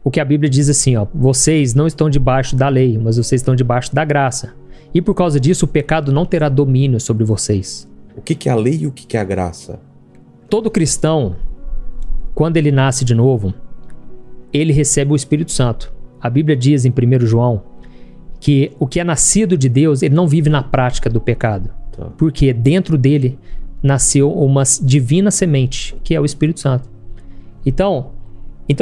o que a Bíblia diz assim, ó, vocês não estão debaixo da lei, mas vocês estão debaixo da graça. E por causa disso, o pecado não terá domínio sobre vocês. O que é a lei e o que é a graça? Todo cristão, quando ele nasce de novo, ele recebe o Espírito Santo. A Bíblia diz em 1 João que o que é nascido de Deus, ele não vive na prática do pecado. Tá. Porque dentro dele nasceu uma divina semente, que é o Espírito Santo. Então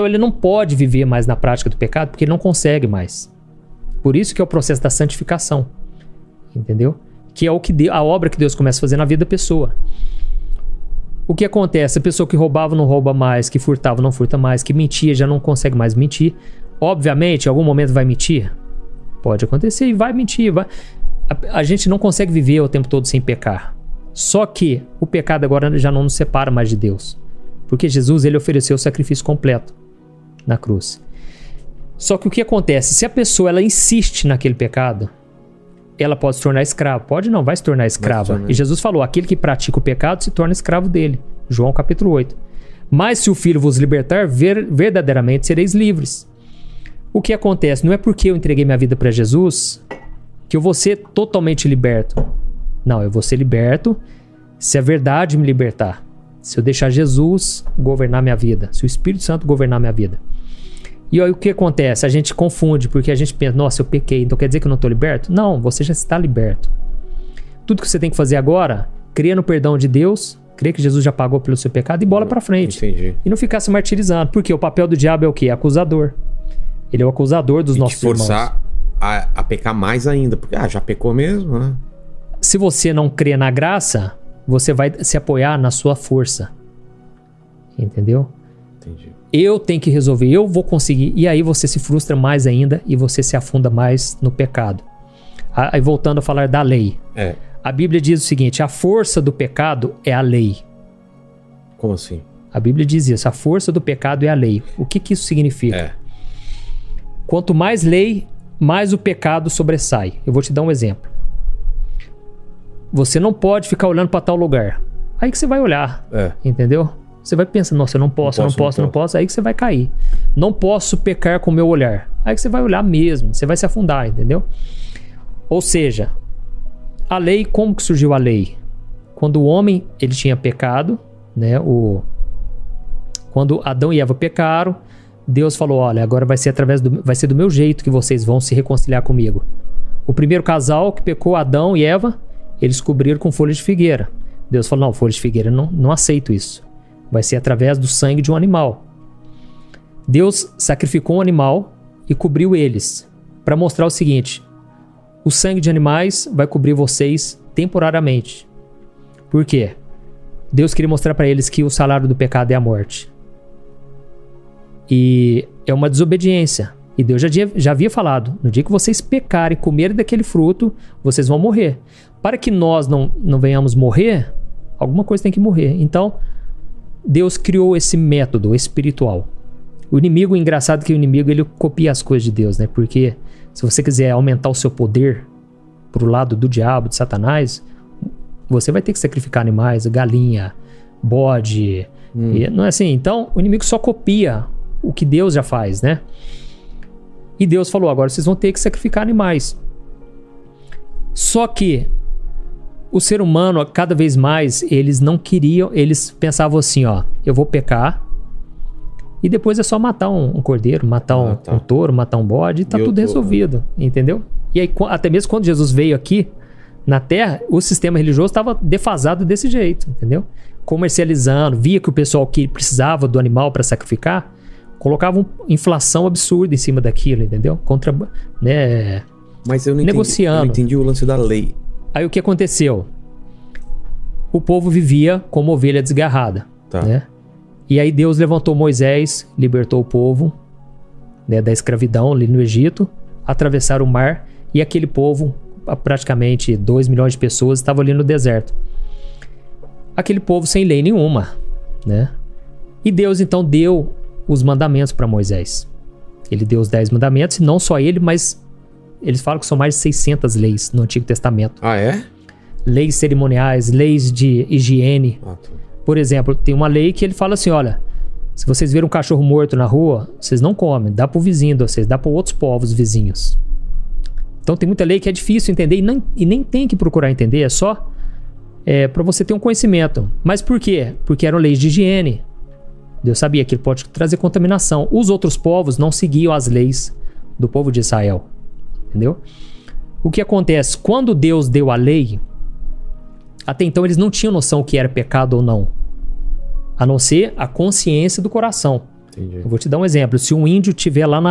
ele não pode viver mais na prática do pecado, porque ele não consegue mais. Por isso que é o processo da santificação. Entendeu? Que é a obra que Deus começa a fazer na vida da pessoa. O que acontece? A pessoa que roubava não rouba mais, que furtava não furta mais, que mentia já não consegue mais mentir. Obviamente, em algum momento vai mentir. Pode acontecer e vai mentir. A gente não consegue viver o tempo todo sem pecar. Só que o pecado agora já não nos separa mais de Deus. Porque Jesus, ele ofereceu o sacrifício completo na cruz. Só que o que acontece? Se a pessoa ela insiste naquele pecado, ela pode se tornar escrava. Pode não, vai se tornar escrava. E Jesus falou, aquele que pratica o pecado se torna escravo dele. João capítulo 8. Mas se o Filho vos libertar, verdadeiramente sereis livres. O que acontece? Não é porque eu entreguei minha vida para Jesus que eu vou ser totalmente liberto. Não, eu vou ser liberto se a verdade me libertar. Se eu deixar Jesus governar minha vida. Se o Espírito Santo governar minha vida. E aí o que acontece? A gente confunde, porque a gente pensa, nossa, eu pequei, então quer dizer que eu não estou liberto? Não, você já está liberto. Tudo que você tem que fazer agora, crer no perdão de Deus, crer que Jesus já pagou pelo seu pecado e bola pra frente. Entendi. E não ficar se martirizando, porque o papel do diabo é o quê? Acusador. Ele é o acusador dos nossos irmãos. E forçar a pecar mais ainda, porque já pecou mesmo, né? Se você não crê na graça, você vai se apoiar na sua força. Entendeu? Entendi. Eu tenho que resolver, eu vou conseguir. E aí você se frustra mais ainda e você se afunda mais no pecado. Aí voltando a falar da lei. A Bíblia diz o seguinte, a força do pecado é a lei. Como assim? A Bíblia diz isso, a força do pecado é a lei. O que isso significa? Quanto mais lei, mais o pecado sobressai. Eu vou te dar um exemplo. Você não pode ficar olhando para tal lugar. Aí que você vai olhar, entendeu? Você vai pensar, nossa, eu não posso. Aí que você vai cair. Não posso pecar com o meu olhar. Aí que você vai olhar mesmo. Você vai se afundar, entendeu? Ou seja, a lei, como que surgiu a lei? Quando o homem, ele tinha pecado, né? Quando Adão e Eva pecaram, Deus falou, olha, agora vai ser do meu jeito que vocês vão se reconciliar comigo. O primeiro casal que pecou, Adão e Eva, eles cobriram com folha de figueira. Deus falou, não, folha de figueira, não aceito isso. Vai ser através do sangue de um animal. Deus sacrificou um animal e cobriu eles, para mostrar o seguinte, o sangue de animais vai cobrir vocês temporariamente. Por quê? Deus queria mostrar para eles que o salário do pecado é a morte. E é uma desobediência. E Deus já havia falado, no dia que vocês pecarem e comerem daquele fruto, vocês vão morrer. Para que nós não venhamos morrer, alguma coisa tem que morrer. Então, Deus criou esse método espiritual. O inimigo, engraçado que o inimigo, ele copia as coisas de Deus, né? Porque se você quiser aumentar o seu poder pro lado do diabo, de Satanás, você vai ter que sacrificar animais, galinha, bode. E não é assim? Então, o inimigo só copia o que Deus já faz, né? E Deus falou, agora vocês vão ter que sacrificar animais. Só que o ser humano, cada vez mais, eles não queriam, eles pensavam assim, ó, eu vou pecar e depois é só matar um cordeiro, matar um touro, matar um bode e tá tudo resolvido, entendeu? E aí, até mesmo quando Jesus veio aqui na Terra, o sistema religioso estava defasado desse jeito, entendeu? Comercializando, via que o pessoal que precisava do animal para sacrificar, colocava uma inflação absurda em cima daquilo, entendeu? Mas eu não negociando. Eu não entendi o lance da lei. Aí o que aconteceu? O povo vivia como ovelha desgarrada, né? E aí Deus levantou Moisés, libertou o povo, né, da escravidão ali no Egito, atravessaram o mar e aquele povo, praticamente 2 milhões de pessoas, estavam ali no deserto. Aquele povo sem lei nenhuma, né? E Deus então deu os mandamentos para Moisés. Ele deu os 10 mandamentos, e não só ele, mas eles falam que são mais de 600 leis no Antigo Testamento. Ah, é? Leis cerimoniais, leis de higiene. Por exemplo, tem uma lei que ele fala assim, olha, Se vocês verem um cachorro morto na rua, vocês não comem, dá pro vizinho de vocês, dá para outros povos vizinhos. Então tem muita lei que é difícil entender e nem tem que procurar entender, é só para você ter um conhecimento. Mas por quê? Porque eram leis de higiene. Deus sabia que ele pode trazer contaminação. Os outros povos não seguiam as leis do povo de Israel. Entendeu? O que acontece? Quando Deus deu a lei, até então eles não tinham noção o que era pecado ou não. A não ser a consciência do coração. Entendi. Eu vou te dar um exemplo. Se um índio estiver lá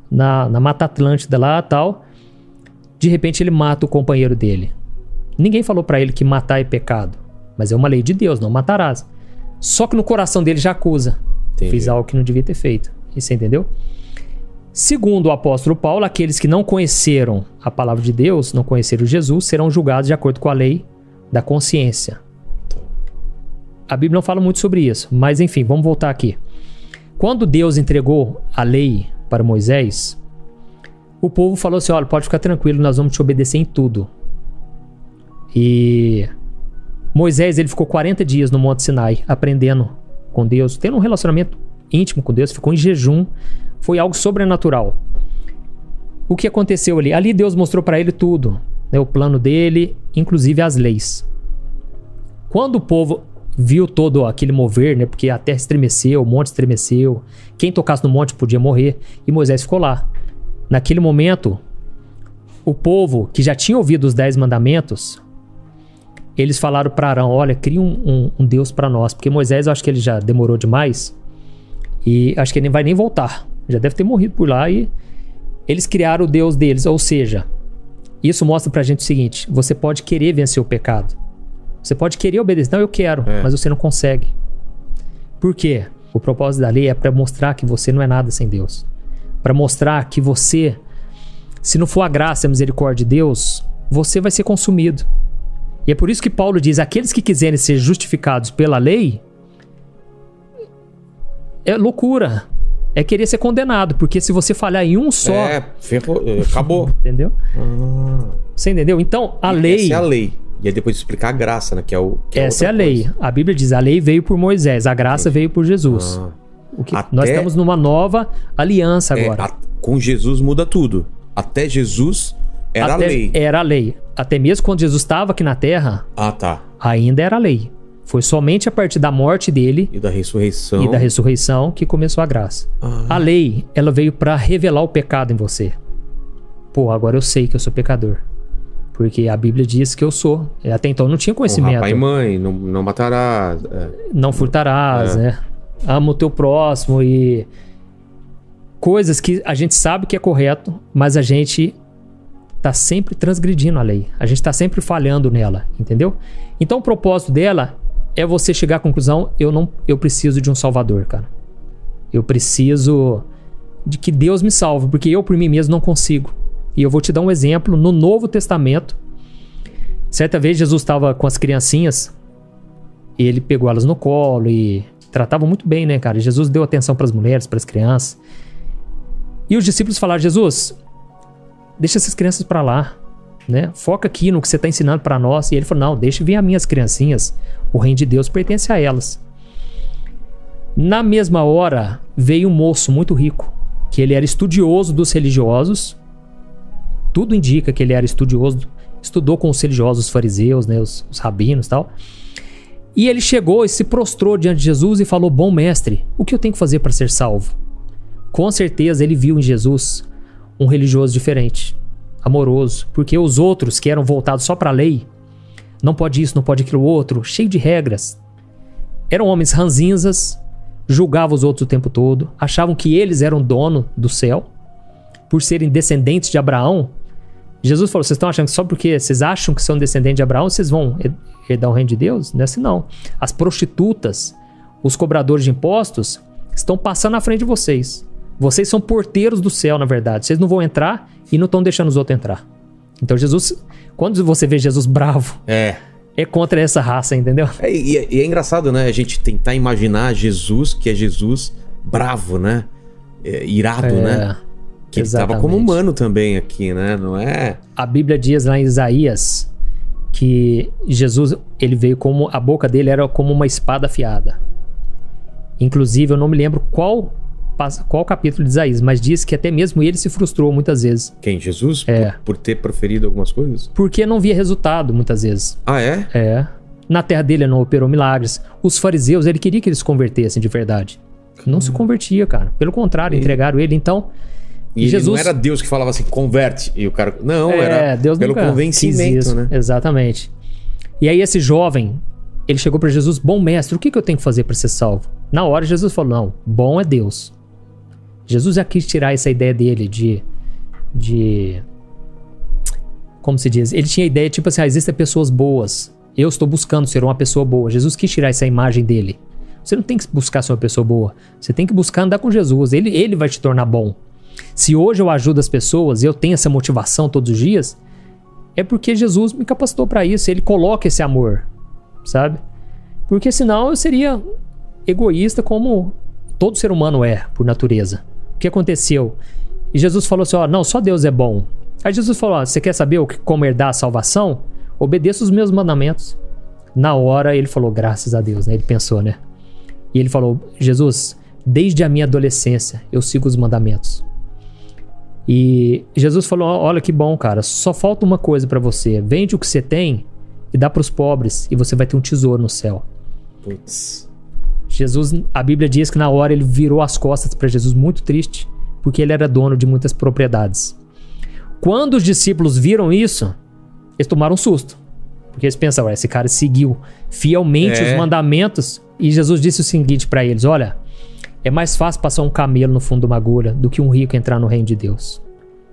na Mata Atlântida lá tal, de repente ele mata o companheiro dele. Ninguém falou pra ele que matar é pecado. Mas é uma lei de Deus, não matarás. Só que no coração dele já acusa. Entendi. Fiz algo que não devia ter feito. E você entendeu? Segundo o apóstolo Paulo, aqueles que não conheceram a palavra de Deus, não conheceram Jesus, serão julgados de acordo com a lei da consciência. A Bíblia não fala muito sobre isso, mas enfim, vamos voltar aqui. Quando Deus entregou a lei para Moisés, o povo falou assim, olha, pode ficar tranquilo, nós vamos te obedecer em tudo. E Moisés, ele ficou 40 dias no Monte Sinai, aprendendo com Deus, tendo um relacionamento íntimo com Deus, ficou em jejum, foi algo sobrenatural. O que aconteceu ali? Ali Deus mostrou para ele tudo, né, o plano dele, inclusive as leis. Quando o povo viu todo aquele mover, né, porque a terra estremeceu, o monte estremeceu, quem tocasse no monte podia morrer, e Moisés ficou lá. Naquele momento, o povo que já tinha ouvido os 10 mandamentos, eles falaram para Arão, olha, cria um Deus para nós, porque Moisés, eu acho que ele já demorou demais, e acho que ele nem vai nem voltar, já deve ter morrido por lá, e eles criaram o Deus deles, ou seja, isso mostra pra gente o seguinte, você pode querer vencer o pecado, você pode querer obedecer, não, eu quero, mas você não consegue. Por quê? O propósito da lei é para mostrar que você não é nada sem Deus, para mostrar que você, se não for a graça e a misericórdia de Deus, você vai ser consumido. E é por isso que Paulo diz, aqueles que quiserem ser justificados pela lei, é loucura, é querer ser condenado, porque se você falhar em um só... ferrou, acabou. Entendeu? Você entendeu? Então, a lei... Essa é a lei. E aí depois explicar a graça, né? Essa é a lei. Coisa. A Bíblia diz, a lei veio por Moisés, a graça veio por Jesus. Nós estamos numa nova aliança agora. Com Jesus muda tudo. Até Jesus era a lei. Era a lei. Até mesmo quando Jesus estava aqui na terra, ainda era a lei. Foi somente a partir da morte dele e da ressurreição que começou a graça. A lei, ela veio para revelar o pecado em você. Pô, agora eu sei que eu sou pecador. Porque a Bíblia diz que eu sou. Até então eu não tinha conhecimento. Honrar pai e mãe, não matarás. Não furtarás, né? Ama o teu próximo e... Coisas que a gente sabe que é correto, mas a gente tá sempre transgredindo a lei. A gente tá sempre falhando nela, entendeu? Então o propósito dela é você chegar à conclusão, eu preciso de um salvador, cara. Eu preciso de que Deus me salve, porque eu por mim mesmo não consigo. E eu vou te dar um exemplo no Novo Testamento. Certa vez Jesus estava com as criancinhas e ele pegou elas no colo e tratava muito bem, né, cara? Jesus deu atenção para as mulheres, para as crianças. E os discípulos falaram, Jesus, deixa essas crianças para lá, né? Foca aqui no que você está ensinando para nós. E ele falou, não, deixa vir as minhas criancinhas. O reino de Deus pertence a elas. Na mesma hora, veio um moço muito rico, que ele era estudioso dos religiosos. Tudo indica que ele era estudioso, estudou com os religiosos, os fariseus, né, os rabinos e tal. E ele chegou e se prostrou diante de Jesus e falou, bom mestre, o que eu tenho que fazer para ser salvo? Com certeza ele viu em Jesus um religioso diferente, amoroso, porque os outros que eram voltados só para a lei, não pode isso, não pode aquilo outro, cheio de regras. Eram homens ranzinzas, julgavam os outros o tempo todo, achavam que eles eram dono do céu, por serem descendentes de Abraão. Jesus falou, vocês estão achando que só porque vocês acham que são descendentes de Abraão, vocês vão herdar o reino de Deus? Não é assim não. As prostitutas, os cobradores de impostos, estão passando na frente de vocês. Vocês são porteiros do céu, na verdade. Vocês não vão entrar e não estão deixando os outros entrar. Então Jesus, quando você vê Jesus bravo, é contra essa raça, entendeu? E é engraçado, né? A gente tentar imaginar Jesus, que é Jesus bravo, né? Irado, né? Que ele estava como humano também aqui, né? Não é? A Bíblia diz lá em Isaías que Jesus, ele veio como... A boca dele era como uma espada afiada. Inclusive, eu não me lembro qual capítulo de Isaías, mas diz que até mesmo ele se frustrou muitas vezes. Quem? Jesus? É. Por ter proferido algumas coisas? Porque não via resultado muitas vezes. Ah, é? É. Na terra dele ele não operou milagres. Os fariseus, ele queria que eles se convertessem de verdade. Não se convertia, cara. Pelo contrário, entregaram ele. Então, e Jesus... não era Deus que falava assim, converte. E o cara... Não, era Deus pelo convencimento, né? Exatamente. E aí esse jovem, ele chegou para Jesus, bom mestre, o que eu tenho que fazer para ser salvo? Na hora Jesus falou, não, bom é Deus. Jesus já quis tirar essa ideia dele de... Como se diz? Ele tinha a ideia, tipo assim, existem pessoas boas. Eu estou buscando ser uma pessoa boa. Jesus quis tirar essa imagem dele. Você não tem que buscar ser uma pessoa boa. Você tem que buscar andar com Jesus. Ele vai te tornar bom. Se hoje eu ajudo as pessoas e eu tenho essa motivação todos os dias, é porque Jesus me capacitou para isso. Ele coloca esse amor, sabe? Porque senão eu seria egoísta como todo ser humano é, por natureza. O que aconteceu? E Jesus falou assim, não, só Deus é bom. Aí Jesus falou, você quer saber como herdar a salvação? Obedeça os meus mandamentos. Na hora ele falou, graças a Deus, né? Ele pensou, né? E ele falou, Jesus, desde a minha adolescência eu sigo os mandamentos. E Jesus falou, olha que bom, cara, só falta uma coisa pra você. Vende o que você tem e dá pros pobres e você vai ter um tesouro no céu. Putz. Jesus, a Bíblia diz que na hora ele virou as costas pra Jesus muito triste, porque ele era dono de muitas propriedades. Quando os discípulos viram isso, eles tomaram um susto. Porque eles pensaram, esse cara seguiu fielmente os mandamentos. E Jesus disse o seguinte pra eles, olha, é mais fácil passar um camelo no fundo de uma agulha do que um rico entrar no reino de Deus.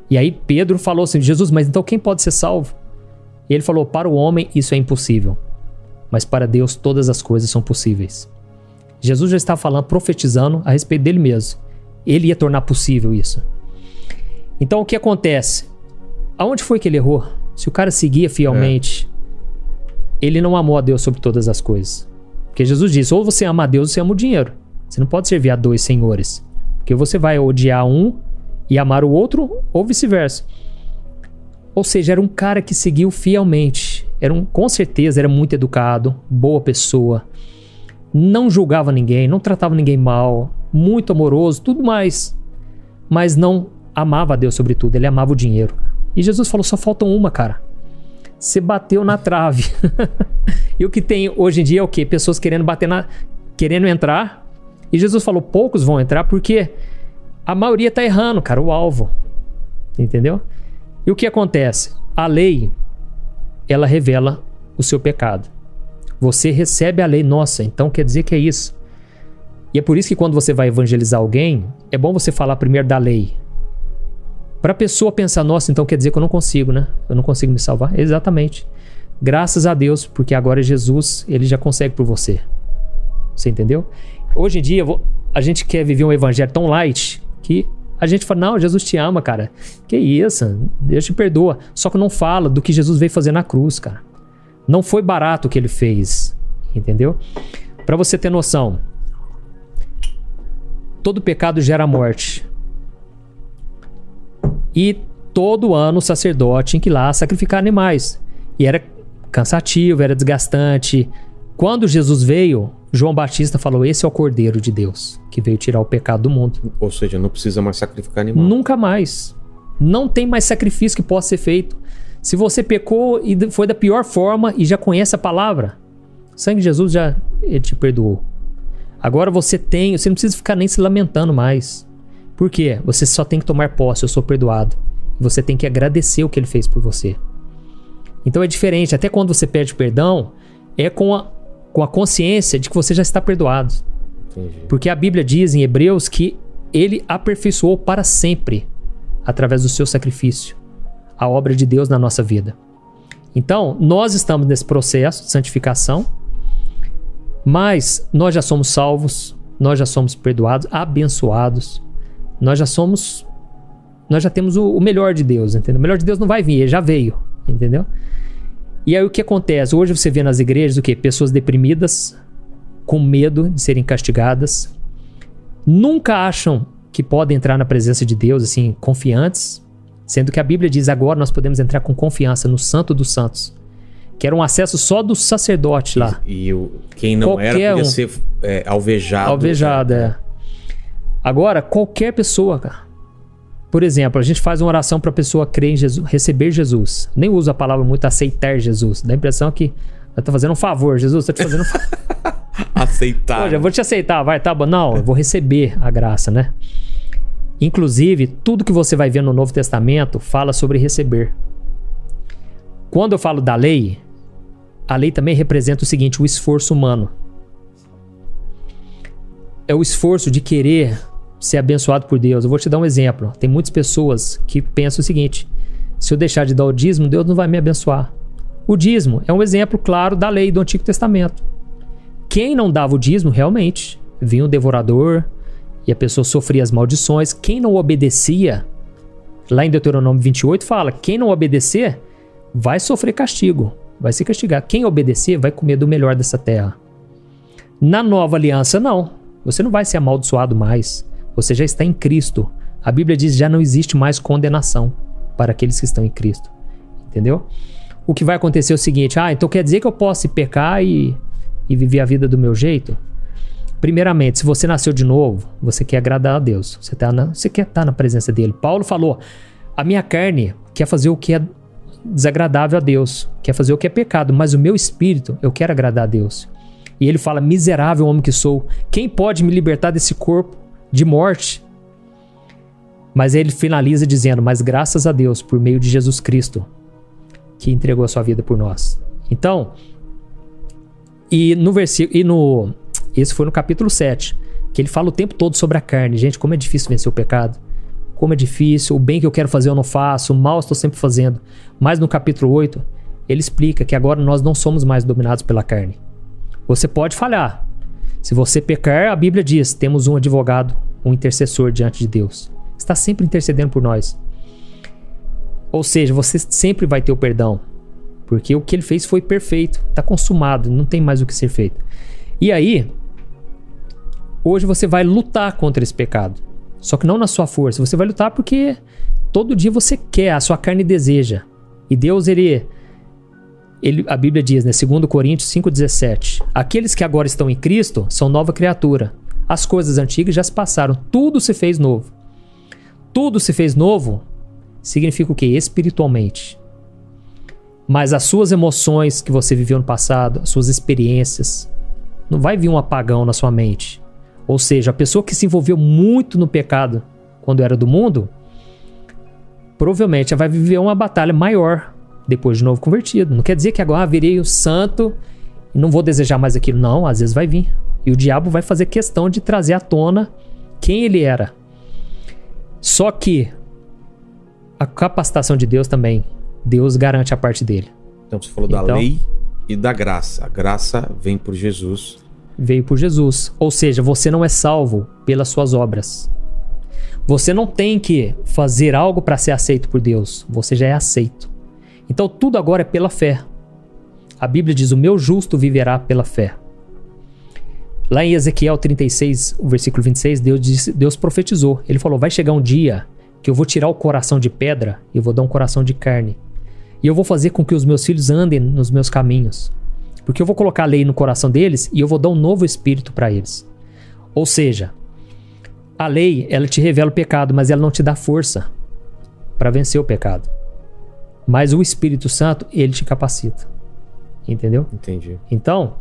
E aí Pedro falou assim, Jesus, mas então quem pode ser salvo? E ele falou, para o homem isso é impossível, mas para Deus todas as coisas são possíveis. Jesus já estava falando, profetizando a respeito dele mesmo. Ele ia tornar possível isso. Então o que acontece? Aonde foi que ele errou? Se o cara seguia fielmente, ele não amou a Deus sobre todas as coisas. Porque Jesus disse, ou você ama a Deus ou você ama o dinheiro. Você não pode servir a dois senhores. Porque você vai odiar um e amar o outro, ou vice-versa. Ou seja, era um cara que seguiu fielmente. Com certeza era muito educado, boa pessoa. Não julgava ninguém, não tratava ninguém mal. Muito amoroso, tudo mais. Mas não amava a Deus sobre tudo, ele amava o dinheiro. E Jesus falou, só falta uma, cara. Você bateu na trave. E o que tem hoje em dia é o quê? Pessoas querendo querendo entrar. E Jesus falou, poucos vão entrar porque a maioria tá errando, cara, o alvo. Entendeu? E o que acontece? A lei, ela revela o seu pecado. Você recebe a lei, nossa, então quer dizer que é isso. E é por isso que quando você vai evangelizar alguém, é bom você falar primeiro da lei. Para a pessoa pensar, nossa, então quer dizer que eu não consigo, né? Eu não consigo me salvar. Exatamente. Graças a Deus, porque agora Jesus, ele já consegue por você. Você entendeu? Hoje em dia, a gente quer viver um evangelho tão light que a gente fala, não, Jesus te ama, cara. Que isso? Deus te perdoa. Só que não fala do que Jesus veio fazer na cruz, cara. Não foi barato o que ele fez. Entendeu? Para você ter noção, todo pecado gera morte. E todo ano o sacerdote tinha que ir lá sacrificar animais. E era cansativo, era desgastante. Quando Jesus veio, João Batista falou, esse é o Cordeiro de Deus, que veio tirar o pecado do mundo. Ou seja, não precisa mais sacrificar animal. Nunca mais. Não tem mais sacrifício que possa ser feito. Se você pecou e foi da pior forma e já conhece a palavra, o sangue de Jesus ele te perdoou. Agora você não precisa ficar nem se lamentando mais. Por quê? Você só tem que tomar posse, eu sou perdoado. Você tem que agradecer o que ele fez por você. Então é diferente, até quando você pede perdão, é com a consciência de que você já está perdoado. Entendi. Porque a Bíblia diz em Hebreus que ele aperfeiçoou para sempre, através do seu sacrifício, a obra de Deus na nossa vida. Então, nós estamos nesse processo de santificação, mas nós já somos salvos, nós já somos perdoados, abençoados. Nós já temos o melhor de Deus, entendeu? O melhor de Deus não vai vir, ele já veio, entendeu? E aí o que acontece? Hoje você vê nas igrejas o quê? Pessoas deprimidas, com medo de serem castigadas, nunca acham que podem entrar na presença de Deus, assim, confiantes, sendo que a Bíblia diz agora nós podemos entrar com confiança no Santo dos Santos. que era um acesso só do sacerdote lá. Quem não era podia ser alvejado. Alvejado, Agora, qualquer pessoa, cara. Por exemplo, a gente faz uma oração para a pessoa crer em Jesus, receber Jesus. Nem uso a palavra muito aceitar Jesus. Dá a impressão que ela tá fazendo um favor. Jesus tá te fazendo um favor. Aceitar. Hoje eu vou te aceitar, vai, tá bom. Não, eu vou receber a graça, né? Inclusive, tudo que você vai ver no Novo Testamento fala sobre receber. Quando eu falo da lei, a lei também representa o seguinte, o esforço humano. É o esforço de querer ser abençoado por Deus. Eu vou te dar um exemplo. Tem muitas pessoas que pensam o seguinte, se eu deixar de dar o dízimo, Deus não vai me abençoar. O dízimo é um exemplo claro da lei do Antigo Testamento. Quem não dava o dízimo, realmente, vinha um devorador e a pessoa sofria as maldições. Quem não obedecia, lá em Deuteronômio 28 fala, quem não obedecer vai sofrer castigo, vai se castigar. Quem obedecer vai comer do melhor dessa terra. Na nova aliança, não. Você não vai ser amaldiçoado mais. Você já está em Cristo. A Bíblia diz que já não existe mais condenação para aqueles que estão em Cristo. Entendeu? O que vai acontecer é o seguinte, então quer dizer que eu posso pecar e viver a vida do meu jeito? Primeiramente, se você nasceu de novo, você quer agradar a Deus. Você quer estar na presença dele. Paulo falou, a minha carne quer fazer o que é desagradável a Deus, quer fazer o que é pecado, mas o meu espírito, eu quero agradar a Deus. E ele fala, miserável homem que sou, quem pode me libertar desse corpo de morte? Mas ele finaliza dizendo, mas graças a Deus, por meio de Jesus Cristo, que entregou a sua vida por nós. Então, esse foi no capítulo 7, que ele fala o tempo todo sobre a carne. Gente, como é difícil vencer o pecado. Como é difícil, o bem que eu quero fazer eu não faço, o mal eu estou sempre fazendo. Mas no capítulo 8, ele explica que agora nós não somos mais dominados pela carne. Você pode falhar. Se você pecar, a Bíblia diz, temos um advogado, um intercessor diante de Deus. Está sempre intercedendo por nós. Ou seja, você sempre vai ter o perdão. Porque o que ele fez foi perfeito, está consumado, não tem mais o que ser feito. E aí, hoje você vai lutar contra esse pecado. Só que não na sua força. Você vai lutar porque todo dia você quer, a sua carne deseja. E Deus, a Bíblia diz, né, 2 Coríntios 5,17, aqueles que agora estão em Cristo são nova criatura. As coisas antigas já se passaram, tudo se fez novo. Tudo se fez novo significa o quê? Espiritualmente. Mas as suas emoções que você viveu no passado, as suas experiências, não vai vir um apagão na sua mente. Ou seja, a pessoa que se envolveu muito no pecado quando era do mundo, provavelmente ela vai viver uma batalha maior depois de novo convertido. Não quer dizer que agora virei o santo e não vou desejar mais aquilo. Não, às vezes vai vir. E o diabo vai fazer questão de trazer à tona quem ele era. Só que a capacitação de Deus também, Deus garante a parte dele. Então você falou da lei e da graça. A graça vem por Jesus. Veio por Jesus. Ou seja, você não é salvo pelas suas obras. Você não tem que fazer algo para ser aceito por Deus. Você já é aceito. Então tudo agora é pela fé. A Bíblia diz, o meu justo viverá pela fé. Lá em Ezequiel 36, o versículo 26, Deus profetizou. Ele falou, vai chegar um dia que eu vou tirar o coração de pedra e eu vou dar um coração de carne. E eu vou fazer com que os meus filhos andem nos meus caminhos. Porque eu vou colocar a lei no coração deles e eu vou dar um novo espírito para eles. Ou seja, a lei, ela te revela o pecado, mas ela não te dá força para vencer o pecado. Mas o Espírito Santo, ele te capacita. Entendeu? Entendi. Então,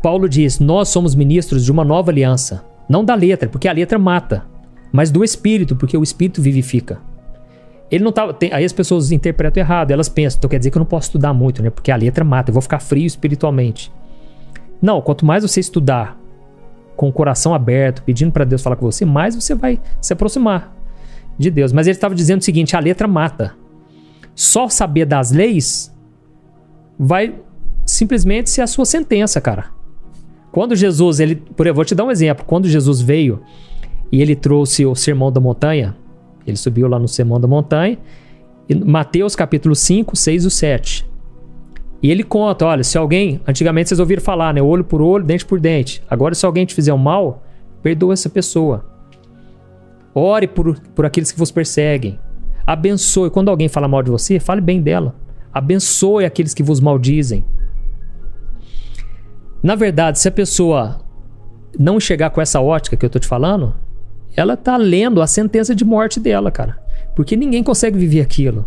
Paulo diz, nós somos ministros de uma nova aliança. Não da letra, porque a letra mata. Mas do Espírito, porque o Espírito vivifica. Ele não tá, aí as pessoas interpretam errado. Elas pensam, então quer dizer que eu não posso estudar muito, né? Porque a letra mata, eu vou ficar frio espiritualmente. Não, quanto mais você estudar com o coração aberto, pedindo para Deus falar com você, mais você vai se aproximar de Deus. Mas ele estava dizendo o seguinte, a letra mata. Só saber das leis vai simplesmente ser a sua sentença, cara. Quando Jesus, eu vou te dar um exemplo. Quando Jesus veio e ele trouxe o Sermão da Montanha, ele subiu lá no Sermão da Montanha, e Mateus capítulo 5, 6 e 7. E ele conta, olha, se alguém, antigamente vocês ouviram falar, né, olho por olho, dente por dente. Agora se alguém te fizer um mal, perdoa essa pessoa. Ore por aqueles que vos perseguem. Abençoe. Quando alguém fala mal de você, fale bem dela. Abençoe aqueles que vos maldizem. Na verdade, se a pessoa não chegar com essa ótica que eu tô te falando, ela tá lendo a sentença de morte dela, cara. Porque ninguém consegue viver aquilo.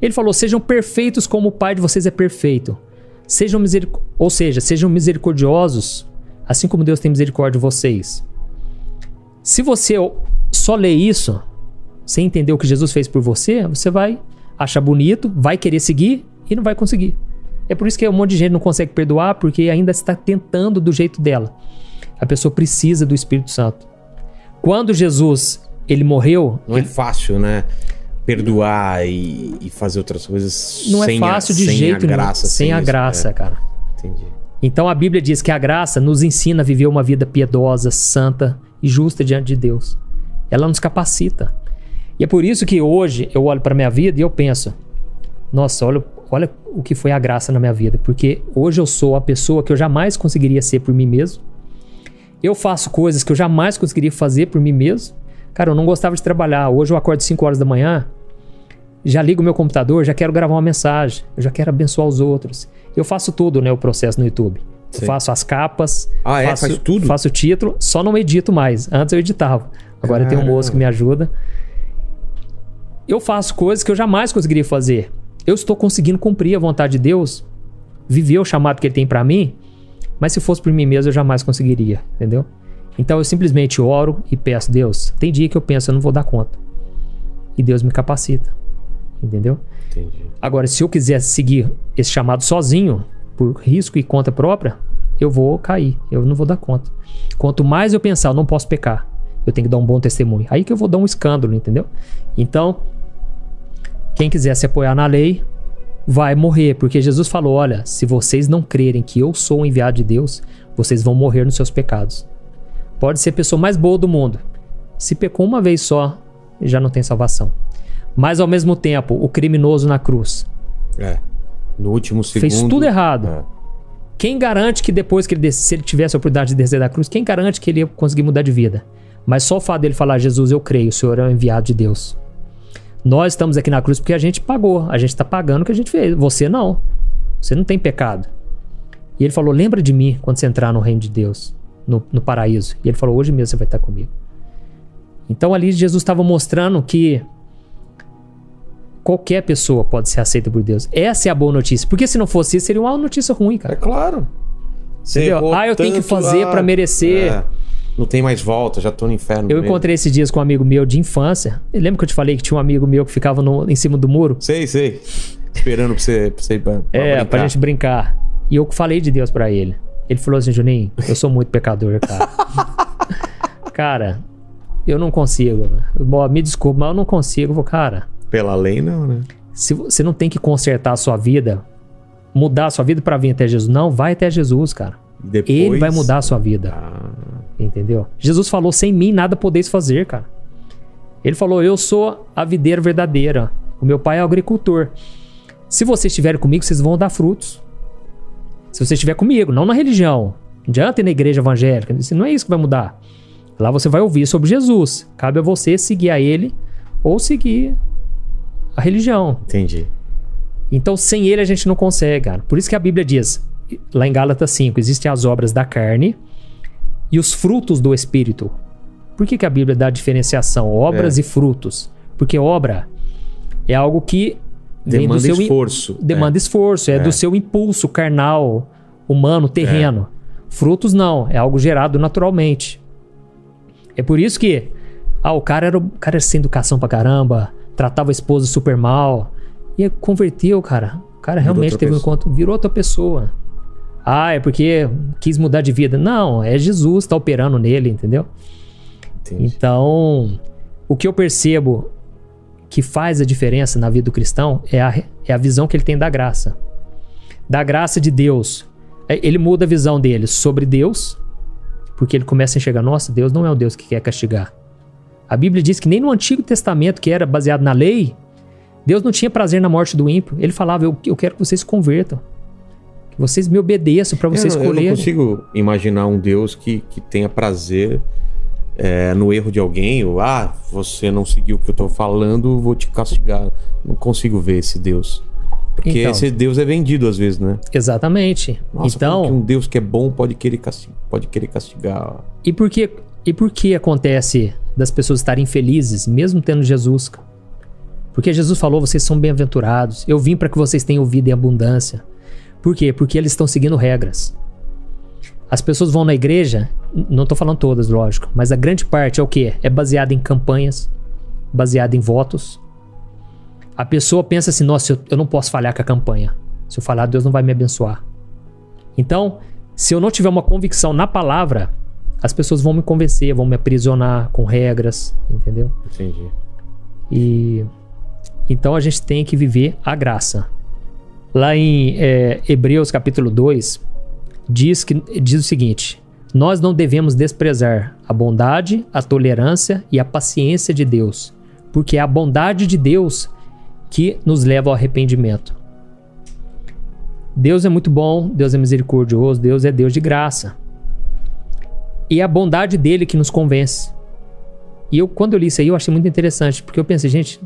Ele falou, sejam perfeitos como o Pai de vocês é perfeito. Sejam misericordiosos, assim como Deus tem misericórdia de vocês. Se você só lê isso, sem entender o que Jesus fez por você, você vai achar bonito, vai querer seguir e não vai conseguir. É por isso que um monte de gente não consegue perdoar, porque ainda está tentando do jeito dela. A pessoa precisa do Espírito Santo. Quando Jesus, ele morreu... Não é fácil, né? Perdoar e fazer outras coisas não é fácil de jeito nenhum. Sem a graça, cara. Entendi. Então a Bíblia diz que a graça nos ensina a viver uma vida piedosa, santa e justa diante de Deus. Ela nos capacita. E é por isso que hoje eu olho para a minha vida e eu penso, nossa, olha o que foi a graça na minha vida. Porque hoje eu sou a pessoa que eu jamais conseguiria ser por mim mesmo. Eu faço coisas que eu jamais conseguiria fazer por mim mesmo. Cara, eu não gostava de trabalhar. Hoje eu acordo 5 horas da manhã, já ligo o meu computador, já quero gravar uma mensagem, eu já quero abençoar os outros. Eu faço tudo, né, o processo no YouTube. Eu faço as capas, faz tudo? Faço o título, só não edito mais. Antes eu editava. Agora eu tenho um moço que me ajuda. Eu faço coisas que eu jamais conseguiria fazer. Eu estou conseguindo cumprir a vontade de Deus, viver o chamado que Ele tem pra mim, mas se fosse por mim mesmo eu jamais conseguiria, entendeu? Então eu simplesmente oro e peço, Deus, tem dia que eu penso, eu não vou dar conta. E Deus me capacita, entendeu? Entendi. Agora, se eu quiser seguir esse chamado sozinho, por risco e conta própria, eu vou cair, eu não vou dar conta. Quanto mais eu pensar, eu não posso pecar, eu tenho que dar um bom testemunho. Aí que eu vou dar um escândalo, entendeu? Então, quem quiser se apoiar na lei, vai morrer, porque Jesus falou, olha, se vocês não crerem que eu sou o enviado de Deus, vocês vão morrer nos seus pecados. Pode ser a pessoa mais boa do mundo. Se pecou uma vez só, já não tem salvação. Mas ao mesmo tempo, o criminoso na cruz. No último segundo. Fez tudo errado. Quem garante que depois que ele se ele tivesse a oportunidade de descer da cruz, quem garante que ele ia conseguir mudar de vida? Mas só o fato dele falar, Jesus, eu creio, o Senhor é o enviado de Deus. Nós estamos aqui na cruz porque a gente pagou. A gente está pagando o que a gente fez. Você não. Você não tem pecado. E ele falou, lembra de mim quando você entrar no reino de Deus. No paraíso. E ele falou, hoje mesmo você vai estar comigo. Então ali Jesus estava mostrando que qualquer pessoa pode ser aceita por Deus. Essa é a boa notícia. Porque se não fosse isso, seria uma notícia ruim, cara. É claro. Entendeu? Eu tenho que fazer para merecer. Não tem mais volta, já tô no inferno. Eu encontrei esses dias com um amigo meu de infância. Lembra que eu te falei que tinha um amigo meu que ficava em cima do muro? Sei. Esperando pra você ir pra gente brincar. E eu falei de Deus pra ele. Ele falou assim, Juninho, eu sou muito pecador, cara. Cara, eu não consigo. Me desculpa, mas eu não consigo. Eu vou, cara... Pela lei não, né? Se você não tem que consertar a sua vida, mudar a sua vida pra vir até Jesus. Não, vai até Jesus, cara. Depois... Ele vai mudar a sua vida. Entendeu? Jesus falou, sem mim nada podeis fazer, cara. Ele falou, eu sou a videira verdadeira. O meu pai é o agricultor. Se vocês estiverem comigo, vocês vão dar frutos. Se você estiver comigo, não na religião. Não adianta ir na igreja evangélica. Não é isso que vai mudar. Lá você vai ouvir sobre Jesus. Cabe a você seguir a ele ou seguir a religião. Entendi. Então, sem ele a gente não consegue, cara. Por isso que a Bíblia diz, lá em Gálatas 5, existem as obras da carne e os frutos do Espírito. Por que a Bíblia dá diferenciação? Obras e frutos. Porque obra é algo que demanda esforço. Demanda esforço. É do seu impulso carnal, humano, terreno. Frutos não. É algo gerado naturalmente. É por isso que o cara era sem educação pra caramba, tratava a esposa super mal. E converteu, cara. O cara realmente teve um encontro, virou outra pessoa. É porque quis mudar de vida. Não, é Jesus que tá operando nele, entendeu? Entendi. Então, o que eu percebo que faz a diferença na vida do cristão é a visão que ele tem da graça. Da graça de Deus. Ele muda a visão dele sobre Deus, porque ele começa a enxergar, nossa, Deus não é um Deus que quer castigar. A Bíblia diz que nem no Antigo Testamento, que era baseado na lei, Deus não tinha prazer na morte do ímpio. Ele falava, eu quero que vocês se convertam. Que vocês me obedeçam para vocês escolherem. Eu não consigo imaginar um Deus que tenha prazer no erro de alguém. Ou, você não seguiu o que eu tô falando, vou te castigar. Não consigo ver esse Deus. Porque esse Deus é vendido às vezes, né? Exatamente. Nossa, então, que um Deus que é bom pode querer castigar. E por que acontece das pessoas estarem felizes, mesmo tendo Jesus? Porque Jesus falou, vocês são bem-aventurados. Eu vim para que vocês tenham vida em abundância. Por quê? Porque eles estão seguindo regras. As pessoas vão na igreja, não estou falando todas, lógico, mas a grande parte é o quê? É baseada em campanhas, baseada em votos. A pessoa pensa assim, nossa, eu não posso falhar com a campanha. Se eu falhar, Deus não vai me abençoar. Então, se eu não tiver uma convicção na palavra, as pessoas vão me convencer, vão me aprisionar com regras, entendeu? Entendi. Então a gente tem que viver a graça. Lá em Hebreus capítulo 2, diz o seguinte: nós não devemos desprezar a bondade, a tolerância e a paciência de Deus, porque é a bondade de Deus que nos leva ao arrependimento. Deus é muito bom, Deus é misericordioso, Deus é Deus de graça. E é a bondade dele que nos convence. E quando eu li isso aí, eu achei muito interessante, porque eu pensei, gente,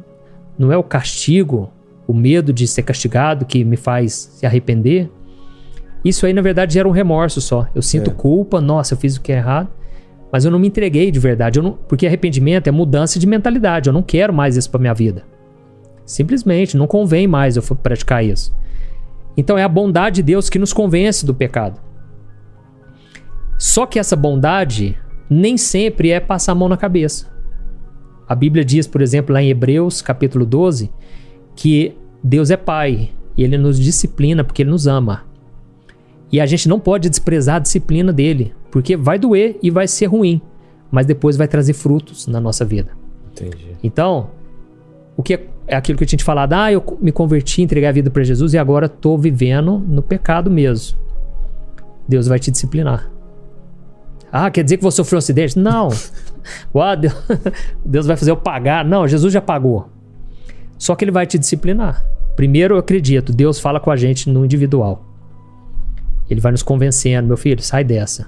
não é o castigo, o medo de ser castigado que me faz se arrepender? Isso aí, na verdade, gera um remorso só. Eu sinto culpa, nossa, eu fiz o que é errado, mas eu não me entreguei de verdade. Porque arrependimento é mudança de mentalidade. Eu não quero mais isso pra minha vida. Simplesmente, não convém mais eu praticar isso. Então é a bondade de Deus que nos convence do pecado. Só que essa bondade nem sempre é passar a mão na cabeça. A Bíblia diz, por exemplo, lá em Hebreus capítulo 12, que Deus é Pai e Ele nos disciplina porque Ele nos ama. E a gente não pode desprezar a disciplina dele, porque vai doer e vai ser ruim, mas depois vai trazer frutos na nossa vida. Entendi. Então, o que é aquilo que eu tinha te falado, eu me converti, entreguei a vida para Jesus e agora estou vivendo no pecado mesmo. Deus vai te disciplinar. Quer dizer que você sofreu um acidente? Não. Deus vai fazer eu pagar. Não, Jesus já pagou. Só que Ele vai te disciplinar. Primeiro, eu acredito, Deus fala com a gente no individual. Ele vai nos convencendo, meu filho, sai dessa.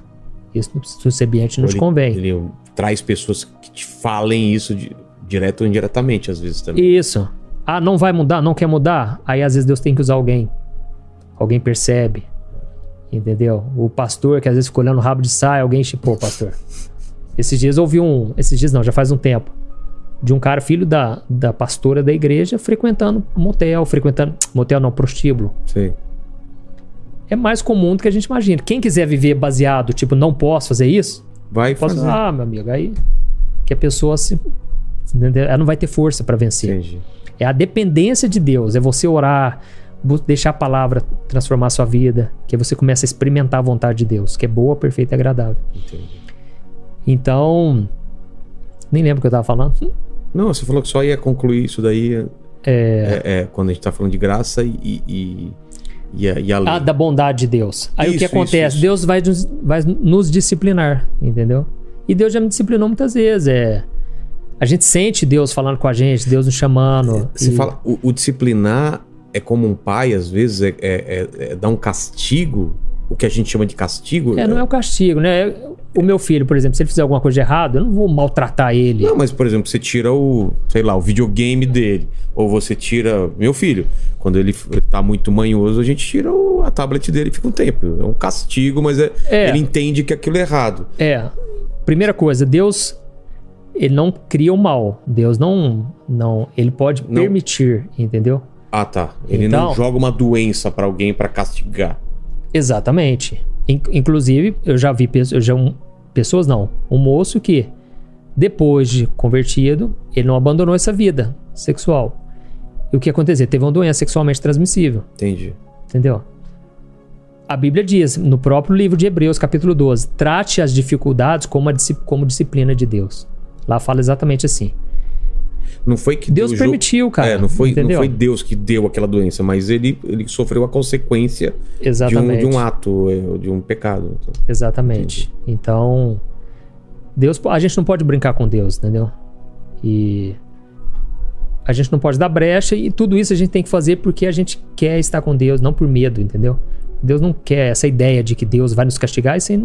Esse ambiente não te convém. Ele traz pessoas que te falem isso direto ou indiretamente, às vezes também. Isso. Não vai mudar, não quer mudar? Aí às vezes Deus tem que usar alguém. Alguém percebe. Entendeu? O pastor que às vezes fica olhando o rabo de saia, alguém chipou, pastor. Esses dias eu ouvi Esses dias não, já faz um tempo. De um cara, filho da pastora da igreja, frequentando motel. Motel não, prostíbulo. Sim. É mais comum do que a gente imagina. Quem quiser viver baseado, tipo, não posso fazer isso, vai fazer. Meu amigo, aí que a pessoa ela não vai ter força para vencer. Entendi. É a dependência de Deus, é você orar, deixar a palavra transformar a sua vida, que você começa a experimentar a vontade de Deus, que é boa, perfeita e agradável. Entendi. Então, nem lembro o que eu tava falando. Não, você falou que só ia concluir isso daí quando a gente tá falando de graça e a lei. Da bondade de Deus. Aí o que acontece? Isso. Deus vai nos disciplinar, entendeu? E Deus já me disciplinou muitas vezes. A gente sente Deus falando com a gente, Deus nos chamando. Você fala, o disciplinar é como um pai, às vezes, dar um castigo, o que a gente chama de castigo. Não é um castigo, né? O meu filho, por exemplo, se ele fizer alguma coisa de errado, eu não vou maltratar ele. Não, mas, por exemplo, você tira o videogame dele. Ou você tira... Meu filho, quando ele tá muito manhoso, a gente tira a tablet dele e fica um tempo. É um castigo, mas ele entende que aquilo é errado. Primeira coisa, Deus, Ele não cria o mal. Deus não ele pode permitir, entendeu? Tá. Ele não joga uma doença pra alguém pra castigar. Exatamente. Inclusive, eu já vi pessoas, um moço que, depois de convertido, ele não abandonou essa vida sexual. E o que aconteceu? Teve uma doença sexualmente transmissível. Entendi. Entendeu? A Bíblia diz, no próprio livro de Hebreus, capítulo 12, trate as dificuldades como disciplina de Deus. Lá fala exatamente assim. Não foi que Deus permitiu, cara. Não foi Deus que deu aquela doença, mas ele sofreu a consequência de um ato, de um pecado. Exatamente. Entendi. Então, a gente não pode brincar com Deus, entendeu? E a gente não pode dar brecha, e tudo isso a gente tem que fazer porque a gente quer estar com Deus, não por medo, entendeu? Deus não quer essa ideia de que Deus vai nos castigar, isso aí